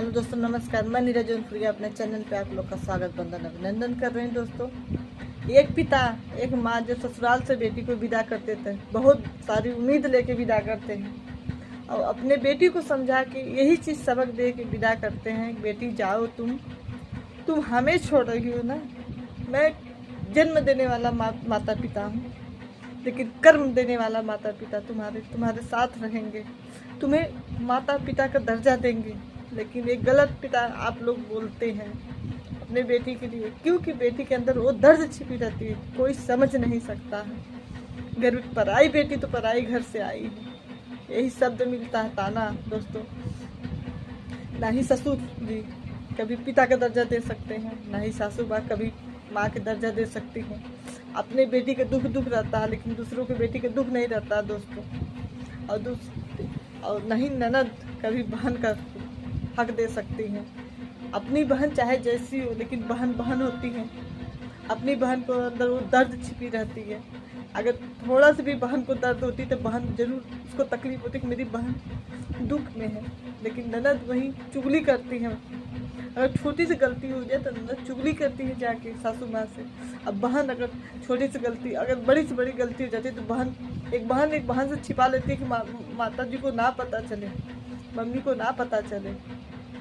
Hello दोस्तों, नमस्कार। मैं नीरज जौनपुरी अपने चैनल पे आप लोग का स्वागत वंदन अभिनंदन कर रहे हैं। दोस्तों, एक पिता एक माँ जो ससुराल से बेटी को विदा करते थे, बहुत सारी उम्मीद लेके विदा करते हैं और अपने बेटी को समझा के यही चीज़ सबक दे के विदा करते हैं। बेटी जाओ, तुम हमें छोड़ रही हो ना। मैं जन्म देने वाला माता पिता हूँ, लेकिन कर्म देने वाला माता पिता तुम्हारे साथ रहेंगे, तुम्हें माता पिता का दर्जा देंगे। लेकिन एक गलत पिता आप लोग बोलते हैं अपने बेटी के लिए, क्योंकि बेटी के अंदर वो दर्द छिपी रहती है, कोई समझ नहीं सकता है। घर में पराई बेटी तो पराई घर से आई है, यही शब्द मिलता है ताना। दोस्तों, ना ही ससुर जी कभी पिता का दर्जा दे सकते हैं, ना ही सासू माँ कभी माँ के दर्जा दे सकती हैं। अपने बेटी का दुख रहता है, लेकिन दूसरों के बेटी का दुख नहीं रहता दोस्तों। और नहीं ननद कभी बहन का हक दे सकती हैं। अपनी बहन चाहे जैसी हो, लेकिन बहन बहन होती है। अपनी बहन को अंदर वो दर्द छिपी रहती है। अगर थोड़ा सा भी बहन को दर्द होती तो बहन जरूर उसको तकलीफ होती कि मेरी बहन दुख में है, लेकिन ननद वही चुगली करती है। अगर छोटी सी गलती हो जाए तो ननद चुगली करती है जाके सासू माँ से। अब बहन अगर छोटी सी गलती, अगर बड़ी से बड़ी गलती हो जाती है तो एक बहन से छिपा लेती है कि माता जी को ना पता चले, मम्मी को ना पता चले।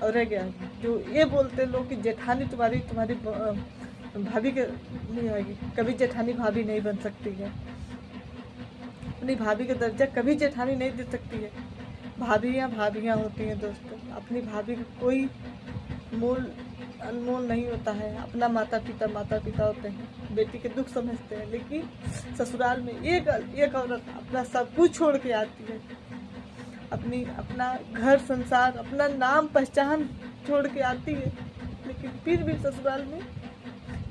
और रह गया जो ये बोलते लोग कि जेठानी तुम्हारी भाभी के नहीं आएगी, कभी जेठानी भाभी नहीं बन सकती है। अपनी भाभी का दर्जा कभी जेठानी नहीं दे सकती है। भाभियाँ होती हैं दोस्तों। अपनी भाभी का कोई मोल अनमोल नहीं होता है। अपना माता पिता होते हैं, बेटी के दुख समझते हैं। लेकिन ससुराल में एक औरत अपना सब कुछ छोड़ के आती है, अपना घर संसार, अपना नाम पहचान छोड़ के आती है, लेकिन फिर भी ससुराल में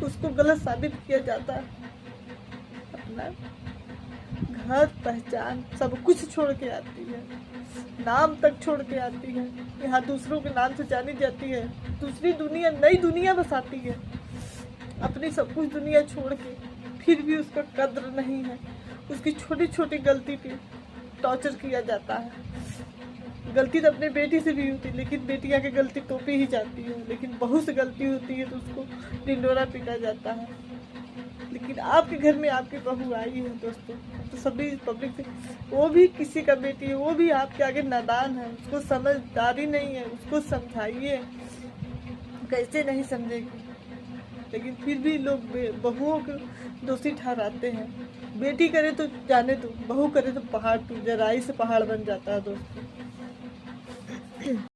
उसको गलत साबित किया जाता है। अपना घर पहचान सब कुछ छोड़ के आती है, नाम तक छोड़ के आती है। यहाँ दूसरों के नाम से जानी जाती है, दूसरी दुनिया, नई दुनिया बसाती है। अपनी सब कुछ दुनिया छोड़ के फिर भी उसका कद्र नहीं है। उसकी छोटी छोटी गलती पे टॉर्चर किया जाता है। गलती तो अपने बेटी से भी होती है, लेकिन बेटियां की गलती टोपी ही जाती है। लेकिन बहू से गलती होती है तो उसको ढिंडोरा पीटा जाता है। लेकिन आपके घर में आपकी बहू आई है दोस्तों, तो सभी पब्लिक से, वो भी किसी का बेटी है, वो भी आपके आगे नादान है, उसको समझदारी नहीं है, उसको समझाइए, कैसे नहीं समझेगी। लेकिन फिर भी लोग बहुओं को दोषी ठहराते हैं। बेटी करे तो जाने दो, बहू करे तो पहाड़ टूट जाए, राई से पहाड़ बन जाता है दोस्तों।